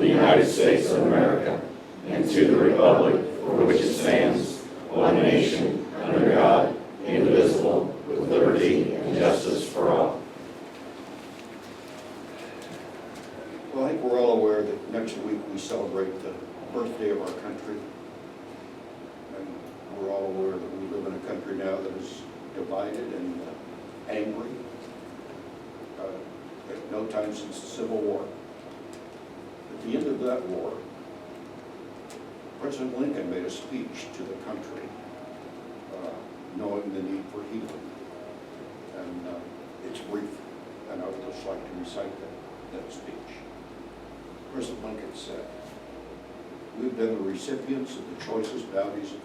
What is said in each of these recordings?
the United States of America and to the republic for which it stands, one nation, under God, indivisible, with liberty and justice for all. Well, I think we're all aware that next week we celebrate the birthday of our country. And we're all aware that we live in a country now that is divided and angry. At no time since the Civil War. At the end of that war, President Lincoln made a speech to the country, knowing the need for healing. And it's brief, and I would just like to recite that speech. President Lincoln said, "We've been the recipients of the choicest bounties of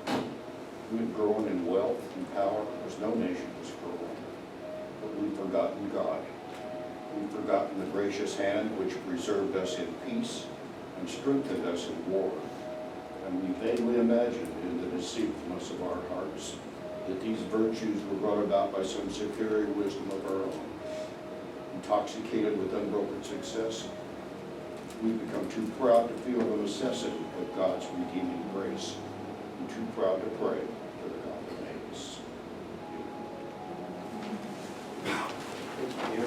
heaven. We've grown in wealth and power as no nation has grown, but we've forgotten God. We've forgotten the gracious hand which preserved us in peace and strengthened us in war. And we vainly imagined in the deceitfulness of our hearts that these virtues were brought about by some superior wisdom of our own. Intoxicated with unbroken success, we've become too proud to feel the necessity of God's redeeming grace and too proud to pray to the God that made us." Thank you.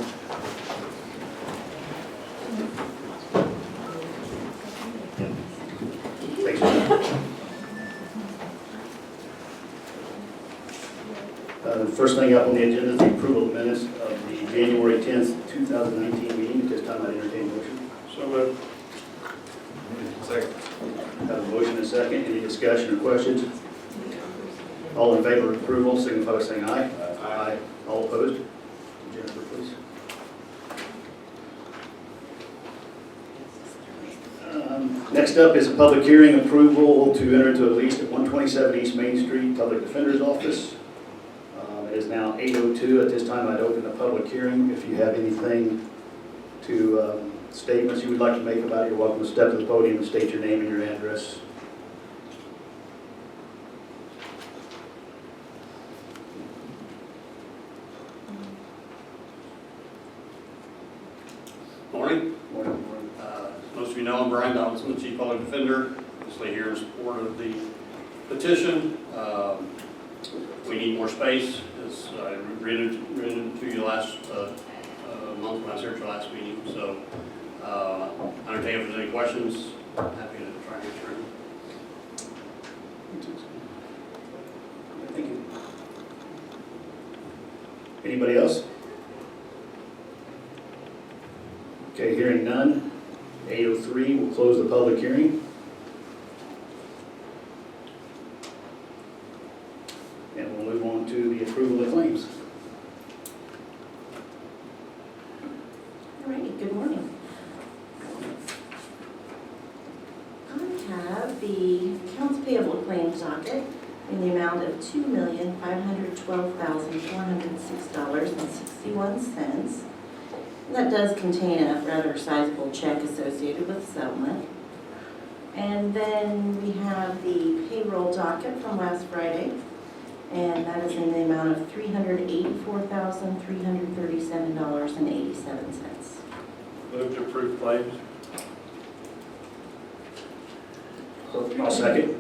The first thing up on the agenda is the approval of minutes of the January 10th, 2019 meeting. At this time, I'd entertain a motion. So moved. Second. Have a motion and a second. Any discussion or questions? All in favor of approval, signify by saying aye. Aye. All opposed? Jennifer, please. Next up is a public hearing approval to enter into a lease at 127 East Main Street, Public Defender's Office. It is now 8:02. At this time, I'd open the public hearing. If you have anything to statements you would like to make about it, you're welcome to step to the podium and state your name and your address. Morning. Morning. As most of you know, I'm Brian Donaldson, the Chief Public Defender. Obviously here in support of the petition. We need more space, as I read it to you last month when I was here at your last meeting. So entertain if there's any questions. Happy to try and answer them. Thank you. Anybody else? Okay, hearing none. 8:03, we'll close the public hearing. And we'll move on to the approval of claims. All righty, good morning. I have the accounts payable claims docket in the amount of $2,512,406.61. That does contain a rather sizable check associated with settlement. And then we have the payroll docket from last Friday, and that is in the amount of $384,337.87. Move to approve claims. I'll second.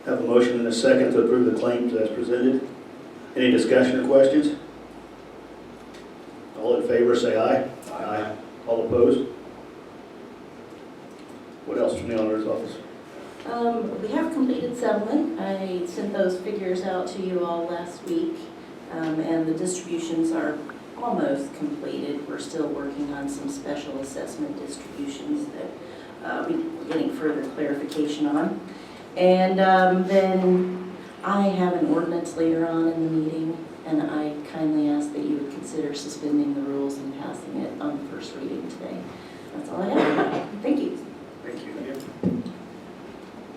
Have a motion and a second to approve the claims as presented. Any discussion or questions? All in favor, say aye. Aye. All opposed? What else from the auditor's office? We have completed settlement. I sent those figures out to you all last week, and the distributions are almost completed. We're still working on some special assessment distributions that we're getting further clarification on. And then I have an ordinance later on in the meeting, and I kindly ask that you would consider suspending the rules and passing it on the first reading today. That's all I have. Thank you. Thank you.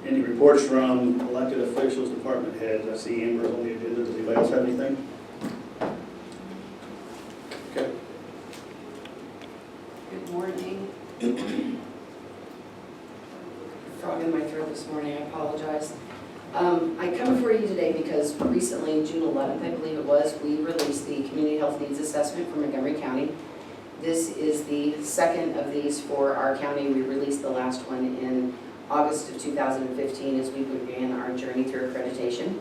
Any reports from elected officials, department heads? I see Amber on the agenda. Does anybody else have anything? Okay. Good morning. Frog in my throat this morning, I apologize. I come before you today because recently, June 11th, I believe it was, we released the Community Health Needs Assessment for Montgomery County. This is the second of these for our county. We released the last one in August of 2015 as we began our journey through accreditation.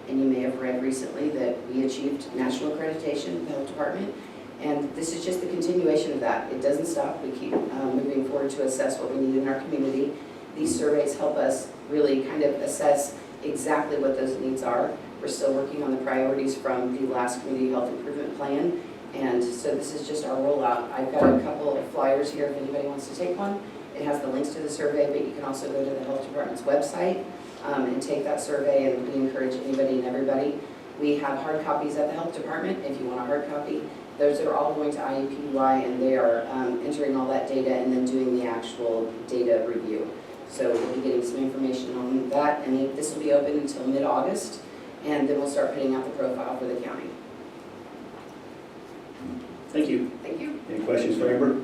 And you may have read recently that we achieved national accreditation in the health department. And this is just the continuation of that. It doesn't stop. We keep moving forward to assess what we need in our community. These surveys help us really kind of assess exactly what those needs are. We're still working on the priorities from the last community health improvement plan. And so this is just our rollout. I've got a couple of flyers here if anybody wants to take one. It has the links to the survey, but you can also go to the health department's website and take that survey, and we encourage anybody and everybody. We have hard copies at the health department if you want a hard copy. Those are all going to IEPUI, and they are entering all that data and then doing the actual data review. So we'll be getting some information on that, and this will be open until mid-August, and then we'll start putting out the profile for the county. Thank you. Thank you. Any questions for Amber?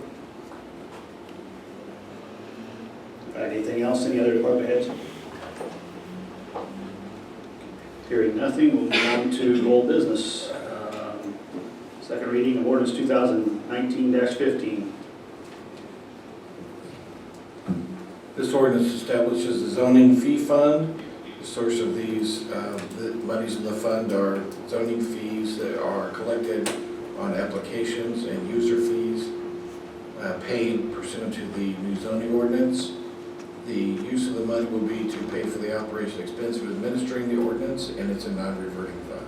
All right, anything else? Any other department heads? Hearing nothing, we'll move on to old business. Second reading of ordinance 2019-15. This ordinance establishes the zoning fee fund. The source of these, the monies in the fund are zoning fees that are collected on applications and user fees paid pursuant to the new zoning ordinance. The use of the money will be to pay for the operation expense of administering the ordinance, and it's a non-reverting fund.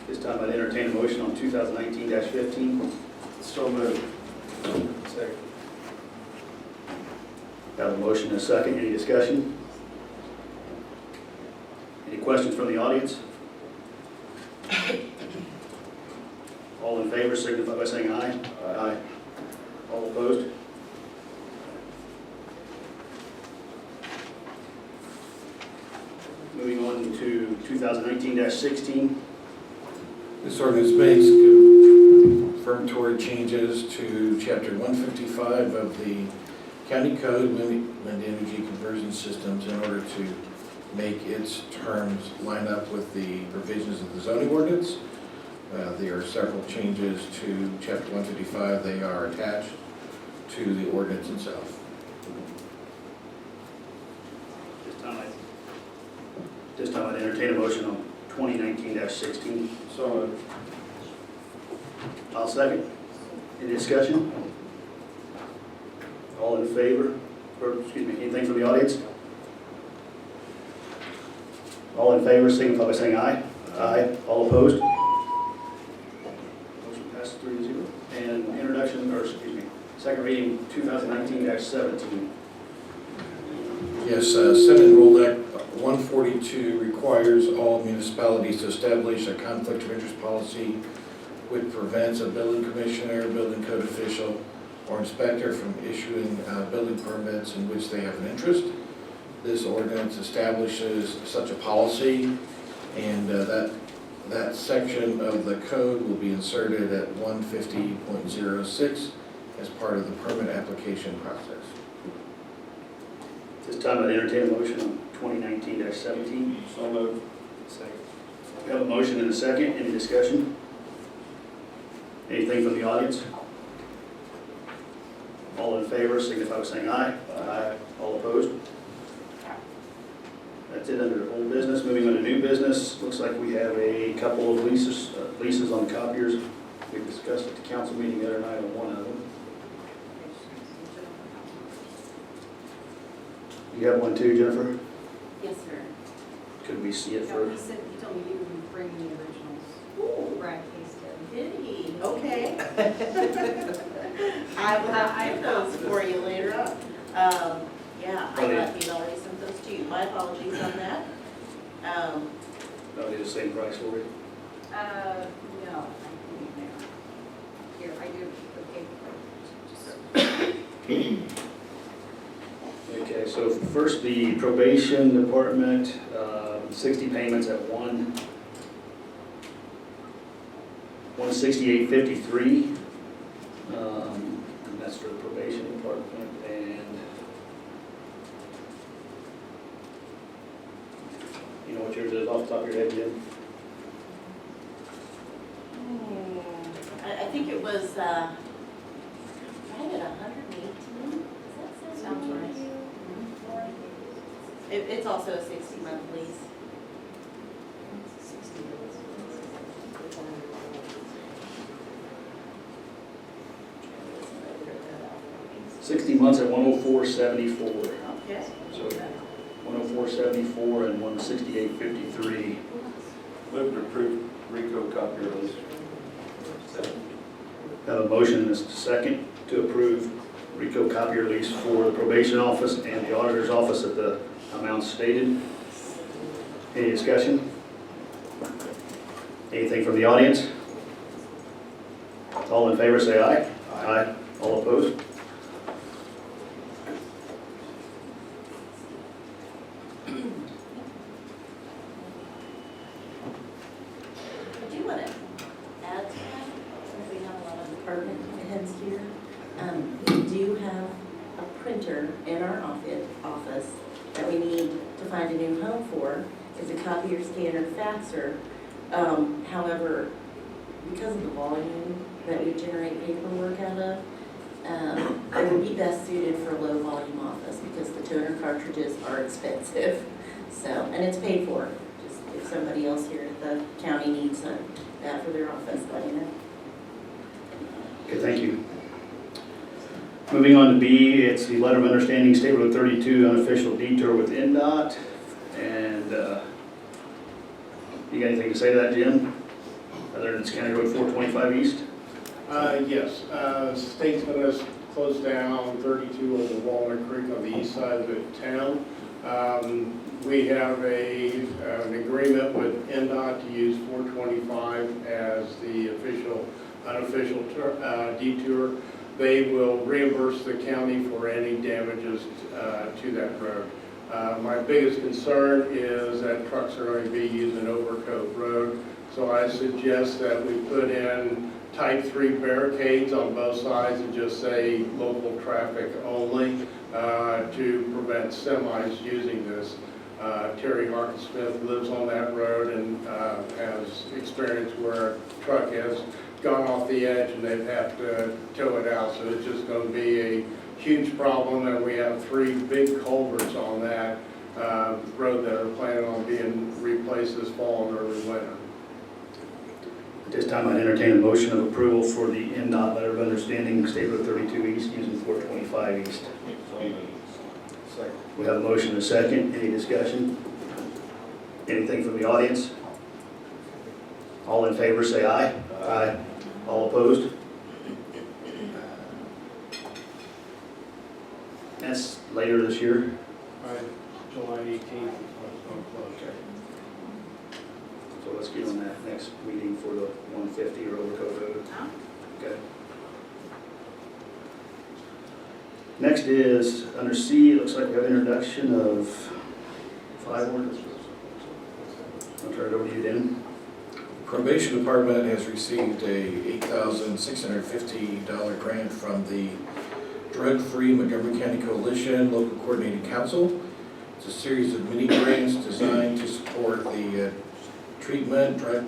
This time I'd entertain a motion on 2019-15. So moved. Second. Got a motion and a second. Any discussion? Any questions from the audience? All in favor signify by saying aye. Aye. All opposed? Moving on to 2019-16. This ordinance makes confirmatory changes to Chapter 155 of the County Code, Wind Energy Conversion Systems, in order to make its terms line up with the provisions of the zoning ordinance. There are several changes to Chapter 155. They are attached to the ordinance itself. This time I'd entertain a motion on 2019-16. So moved. I'll second. Any discussion? All in favor? Or, excuse me, anything from the audience? All in favor, signify by saying aye. Aye. All opposed? Motion passes 3-0. And introduction, or excuse me, second reading 2019-17. Yes, Senate Enrolled Act 142 requires all municipalities to establish a conflict of interest policy which prevents a building commissioner, building code official, or inspector from issuing building permits in which they have an interest. This ordinance establishes such a policy, and that section of the code will be inserted at 150.06 as part of the permit application process. This time I'd entertain a motion on 2019-17. So moved. Second. We have a motion and a second. Any discussion? Anything from the audience? All in favor, signify by saying aye. Aye. All opposed? That's it under old business. Moving on to new business. Looks like we have a couple of leases on copiers. We discussed at the council meeting the other night on one of them. You have one too, Jennifer? Yes, sir. Could we see it No, for? he said, he told me you would bring the originals. Brad Case did. Did he? Okay. I will have to those for you later on. Yeah, I thought he'd already sent those to you. My apologies on that. That'll be the same price for you. No, I think there. Here, I do the paper. Okay, so first the probation department, 60 payments at 168.53. And that's for the probation department. And you know what yours is off the top of your head, Jim? was, right at 118. Does that sound right? It's also a 60-month lease. 60 months at 104.74. Okay. So 104.74 and 168.53. Move to approve Rico copier lease. Have a motion and a second to approve Rico copier lease for the probation office and the auditor's office at the amounts stated. Any discussion? Anything from the audience? All in favor say aye. Aye. All opposed? I do want to add to that, since we have a lot of department heads here. We do have a printer in our office that we need to find a new home for. It's a copier, scanner, faxer. However, because of the volume that we generate paperwork out of, it would be best suited for a low volume office because the toner cartridges are expensive. So, and it's paid for. Just if somebody else here at the county needs that for their office, let me know. Okay, thank you. Moving on to B, it's the letter of understanding, State Road 32 unofficial detour with NDOT. And you got anything to say to that, Jim? Other than it's County Road 425 East? Yes, state's gonna close down 32 over Walnut Creek on the east side of the town. We have an agreement with NDOT to use 425 as the unofficial detour. They will reimburse the county for any damages to that road. My biggest concern is that trucks are going to be using Overcoat Road, so I suggest that we put in type 3 barricades on both sides and just say local traffic only to prevent semis using this. Terry Harkin-Smith lives on that road and has experience where a truck has gone off the edge and they've had to tow it out, so it's just going to be a huge problem, and we have 3 big culverts on that road that are planning on being replaced this fall and early winter. At this time, I entertain a motion of approval for the NDOT letter of understanding, State Road 32 East using 425 East. We have a motion and a second. Any discussion? Anything from the audience? All in favor say aye. Aye. All opposed? That's later this year. July 18th. Okay. So let's get on that next meeting for the 150 or Overcoat Road. Okay. Next is, under C, it looks like we have introduction of 5 ordinances. I'll turn it over to you, Dan. Probation Department has received a $8,650 grant from the Drug-Free Montgomery County Coalition Local Coordinating Council. It's a series of mini grants designed to support the treatment, drug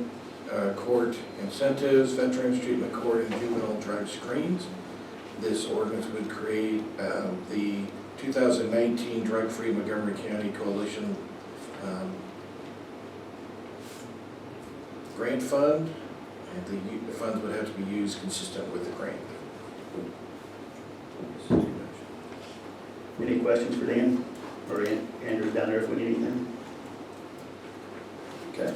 court incentives, veterans treatment court, and juvenile drug screens. This ordinance would create the 2019 Drug-Free Montgomery County Coalition grant fund, and the funds would have to be used consistent with the grant. Any questions for Dan? Or Andrew down there if we need anything? Okay.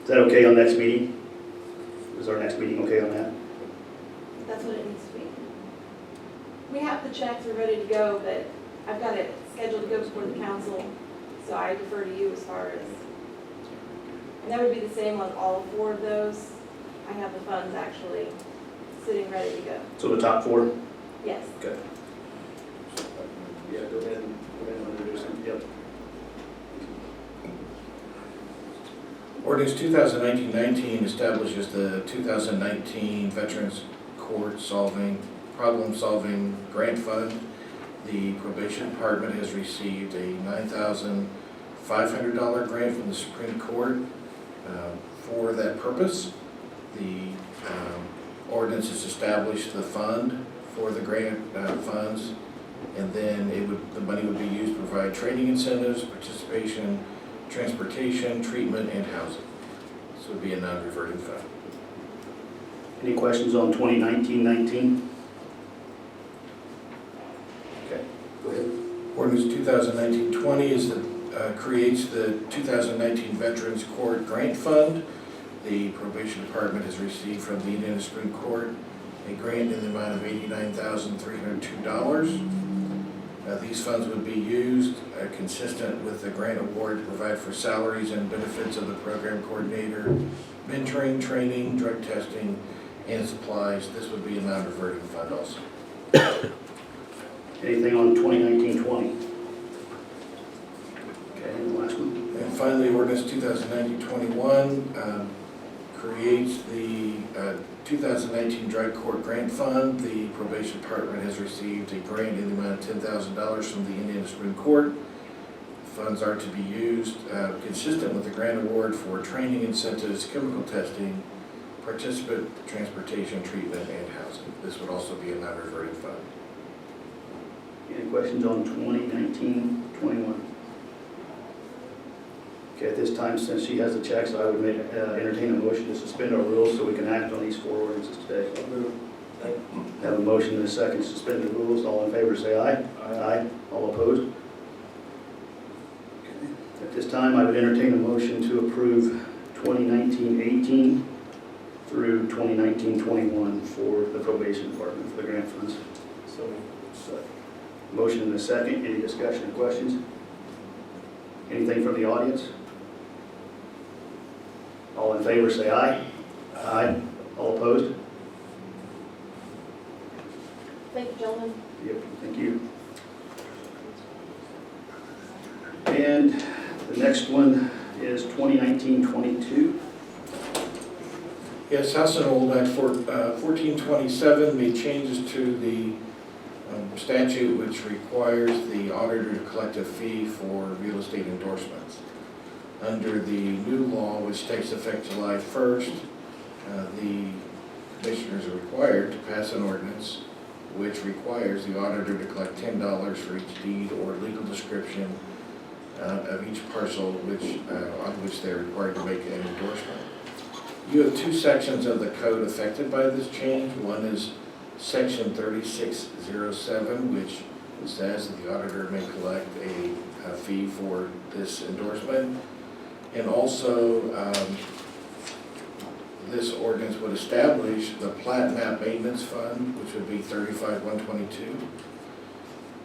Is that okay on next meeting? Is our next meeting okay on that? That's what it needs to be. We have the checks, we're ready to go, but I've got it scheduled to go before the council, so I defer to you as far as, and that would be the same on all 4 of those. I have the funds actually sitting ready to go. So the top 4? Yes. Okay. Yeah, go ahead and introduce them. Yep. Ordinance 2019-19 establishes the 2019 Veterans Court Problem-Solving Grant Fund. The Probation Department has received a $9,500 grant from the Supreme Court for that purpose. The ordinance has established the fund for the grant funds, and then the money would be used to provide training incentives, participation, transportation, treatment, and housing. This would be a non-reverting fund. Any questions on 2019-19? Okay, go ahead. Ordinance 2019-20 is creates the 2019 Veterans Court Grant Fund. The probation department has received from the Indiana Supreme Court a grant in the amount of $89,302. These funds would be used consistent with the grant award to provide for salaries and benefits of the program coordinator, mentoring, training, drug testing, and supplies. This would be a non-reverting fund also. Anything on 2019-20? Okay, and the last one. And finally, ordinance 2019-21 creates the 2019 Drug Court Grant Fund. The probation department has received a grant in the amount of $10,000 from the Indiana Supreme Court. Funds are to be used consistent with the grant award for training incentives, chemical testing, participant transportation, treatment, and housing. This would also be a non-reverting fund. Any questions on 2019-21? Okay, at this time, since she has the checks, I would entertain a motion to suspend our rules so we can act on these 4 ordinances today. Have a motion and a second to suspend the rules. All in favor say aye. Aye. All opposed? At this time, I would entertain a motion to approve 2019-18 through 2019-21 for the probation department for the grant funds. Motion and a second. Any discussion or questions? Anything from the audience? All in favor say aye. Aye. All opposed? Thank you, gentlemen. Yep, thank you. And the next one is 2019-22. Yes, House and Old Act 1427 made changes to the statute which requires the auditor to collect a fee for real estate endorsements. Under the new law, which takes effect July 1st, the commissioners are required to pass an ordinance which requires the auditor to collect $10 for each deed or legal description of each parcel on which they're required to make an endorsement. You have 2 sections of the code affected by this change. One is Section 3607, which says that the auditor may collect a fee for this endorsement. And also, this ordinance would establish the Plat Map Maintenance Fund, which would be 35122.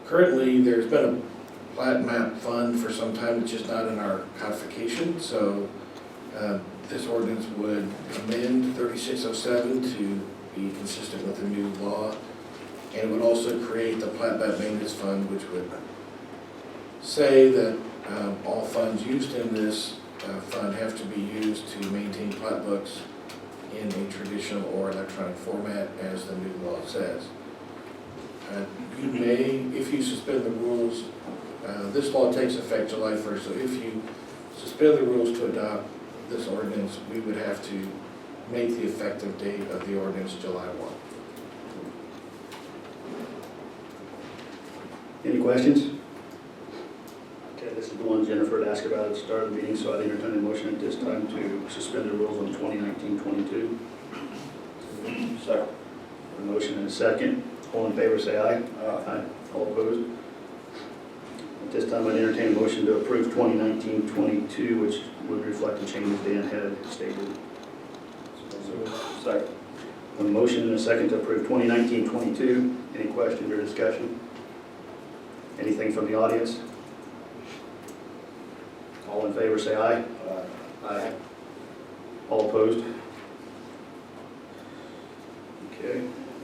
Currently, there's been a Plat Map Fund for some time, it's just not in our codification. So this ordinance would amend 3607 to be consistent with the new law, and it would also create the Plat Map Maintenance Fund, which would say that all funds used in this fund have to be used to maintain plat books in a traditional or electronic format, as the new law says. You may, if you suspend the rules, this law takes effect July 1st, so if you suspend the rules to adopt this ordinance, we would have to make the effective date of the ordinance July 1. Any questions? Okay, this is the one Jennifer had asked about at the start of the meeting, so I'd entertain a motion at this time to suspend the rules on 2019-22. Second. A motion and a second. All in favor say aye. Aye. All opposed? At this time, I'd entertain a motion to approve 2019-22, which would reflect the changes Dan had stated. Second. A motion and a second to approve 2019-22. Any questions or discussion? Anything from the audience? All in favor say aye. Aye. All opposed? Okay.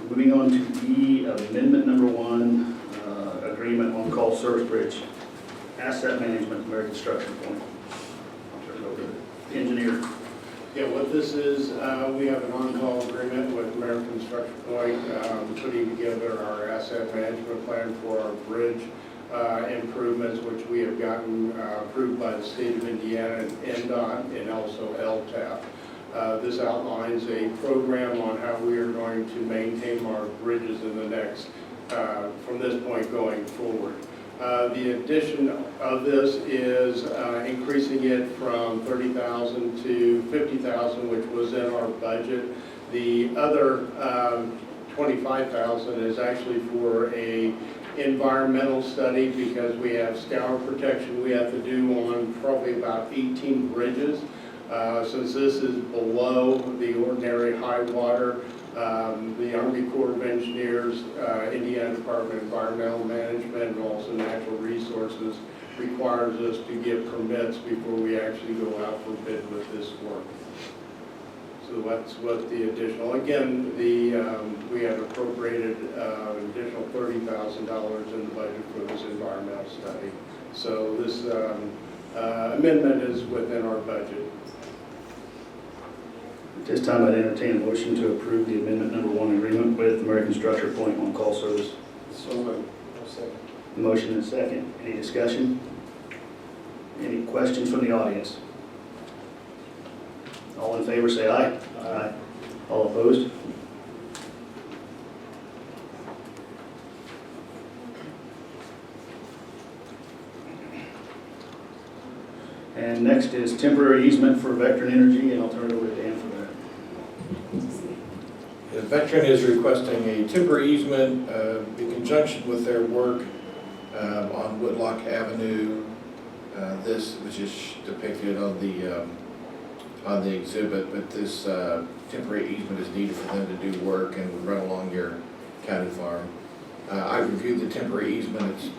Moving on to E, amendment number 1, agreement on call service bridge, asset management, American Construction Point. I'll turn it over to the engineer. Yeah, what this is, we have an on-call agreement with American Construction Point, putting together our asset management plan for our bridge improvements, which we have gotten approved by the state of Indiana and NDOT, and also LTAP. This outlines a program on how we are going to maintain our bridges in the next, from this point going forward. The addition of this is increasing it from $30,000 to $50,000, which was in our budget. The other $25,000 is actually for a environmental study because we have scour protection we have to do on probably about 18 bridges. Since this is below the ordinary high water, the Army Corps of Engineers, Indiana Department of Environmental Management, and also Natural Resources requires us to get permits before we actually go out for bid with this work. So that's what the additional, again, we have appropriated additional $30,000 in the budget for this environmental study. So this amendment is within our budget. At this time, I'd entertain a motion to approve the amendment number 1 agreement with American Structure Point on-call service. So moved. Second. Motion and second. Any discussion? Any questions from the audience? All in favor, say aye. Aye. All opposed? And next is temporary easement for Vectren Energy, and I'll turn it over to Dan for that. The veteran is requesting a temporary easement in conjunction with their work on Whitlock Avenue. This, which is depicted on the exhibit, but this temporary easement is needed for them to do work and would run along your county farm. I reviewed the temporary easement.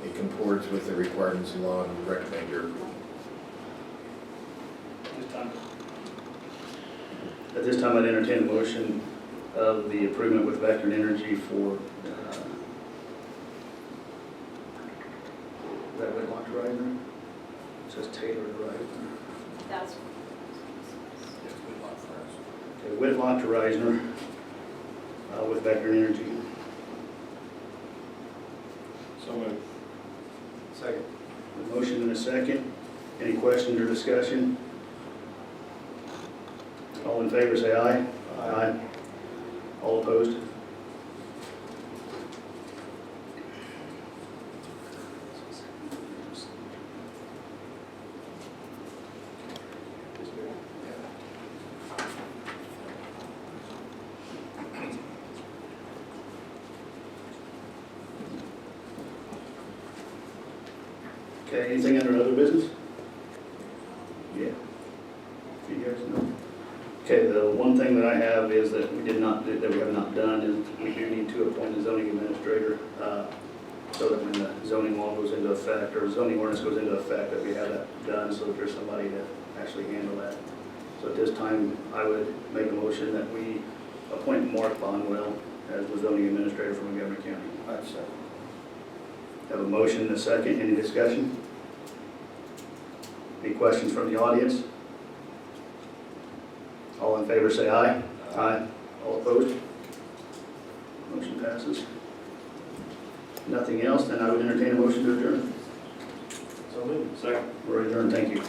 It comports with the requirements of law and would recommend your approval. At this time, I'd entertain a motion of the agreement with Vectren Energy for, is that Whitlock to Reisner? It says Taylor to Reisner. That's. Okay, Whitlock to Reisner with Vectren Energy. So moved. Second. A motion and a second. Any questions or discussion? All in favor, say aye. Aye. All opposed? Okay, anything under other business? Yeah. You guys know? Okay, the one thing that I have is that we have not done is we do need to appoint a zoning administrator so that when the zoning law goes into effect or zoning ordinance goes into effect, that we have that done so that there's somebody to actually handle that. So at this time, I would make a motion that we appoint Mark Bonwell as the zoning administrator for Montgomery County. I'd second. Have a motion and a second. Any discussion? Any questions from the audience? All in favor say aye. Aye. All opposed? Motion passes. Nothing else, then I would entertain a motion to adjourn. So moved. Second. We're adjourned. Thank you.